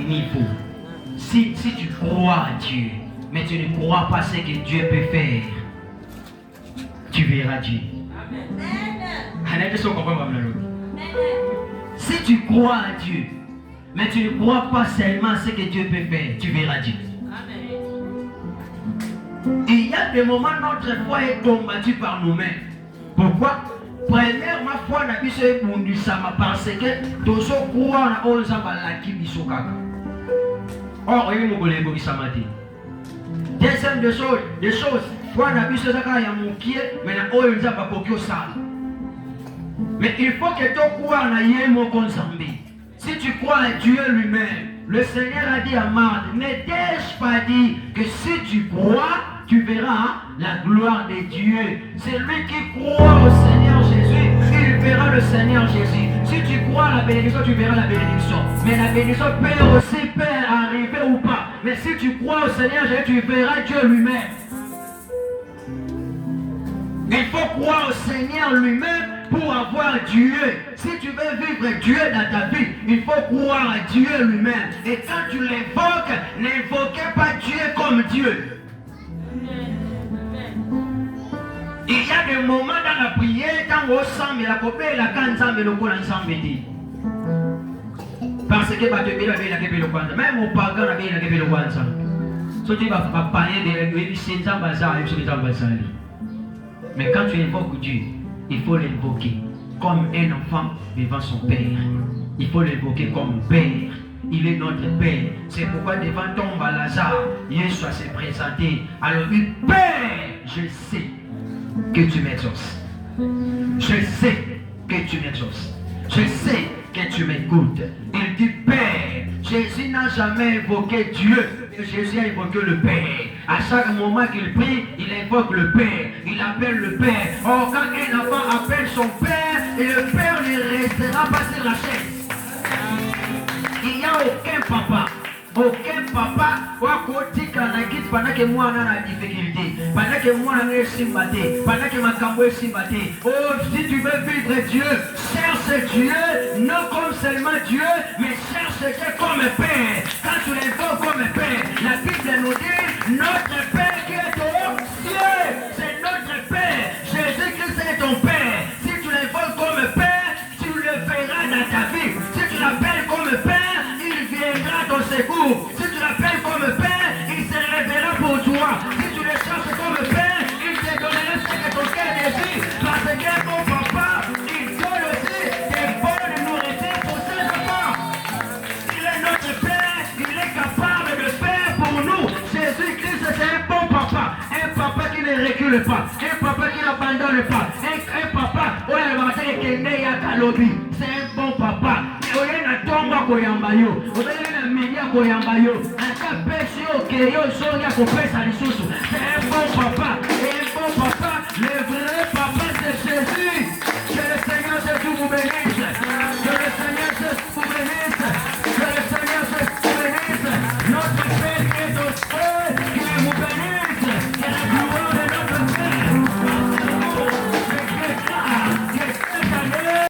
niveau. Si tu crois à Dieu, mais tu ne crois pas ce que Dieu peut faire, tu verras Dieu. Si tu crois à Dieu, mais tu ne crois pas seulement ce que Dieu peut faire, tu verras Dieu. Il y a des moments notre foi est combattue par nous-mêmes. Pourquoi? Premièrement, foi n'a pas été bondue parce que tous ceux qui croient en eux balaki bisokaka. Or, il y a des gens qui deuxième des choses, foi n'a pas été bondue mais na eux ils pas kokyo ça. Mais il faut que tu crois en Yémo Konzambi. Si tu crois à Dieu lui-même, le Seigneur a dit à Marthe, ne t'ai-je pas dit que si tu crois, tu verras la gloire de Dieu. C'est lui qui croit au Seigneur Jésus, il verra le Seigneur Jésus. Si tu crois à la bénédiction, tu verras la bénédiction. Mais la bénédiction peut aussi arriver ou pas. Mais si tu crois au Seigneur Jésus, tu verras Dieu lui-même. Il faut croire au Seigneur lui-même pour avoir Dieu. Si tu veux vivre Dieu dans ta vie, il faut croire à Dieu lui-même. Et quand tu l'évoques, n'invoquez pas Dieu comme Dieu. Il y a des moments dans la prière, quand on sent la copée, la canzambe, le col ensemble. Parce que bah, tu veux le kwanza. Même au pagan, tu veux le kwanza. Si tu vas parler de l'émission bazar, mais quand tu invoques Dieu, il faut l'invoquer comme un enfant devant son père. Il faut l'invoquer comme père. Il est notre père. C'est pourquoi devant ton Lazare, Yeshua s'est présenté. Alors il dit, Père, je sais que tu m'exauces. Je sais que tu m'exauces. Je sais que tu m'écoutes. Il dit, Père, Jésus n'a jamais invoqué Dieu. Jésus a invoqué le Père. À chaque moment qu'il prie, il invoque le Père. Il appelle le Père. Or, quand un enfant appelle son Père, et le Père ne restera pas sur la chaise. Il n'y a aucun papa pendant que moi on a la difficulté, pendant que moi on est sympathique, pendant que ma cambo est sympathique. Oh, si tu veux vivre Dieu, cherche Dieu, non comme seulement Dieu, mais cherche Dieu comme Père. Quand tu l'invoques comme Père, la Bible nous dit, notre Père qui est aux cieux, c'est notre Père. Jésus-Christ est ton Père. Si tu l'invoques comme Père, tu le verras dans ta vie. Si tu l'appelles comme Père, il viendra à ton secours. Si tu l'appelles comme Père, il se révélera pour toi. Si tu le cherches comme Père, il te donnera ce que ton cœur désire. Parce que ton papa, il donne aussi des bonnes nourritures pour ses enfants. Il est notre Père, il est capable de faire pour nous. Jésus-Christ, c'est un bon papa. Un papa qui ne recule pas. Un papa qui n'abandonne pas. Un papa, c'est un bon papa. C'est un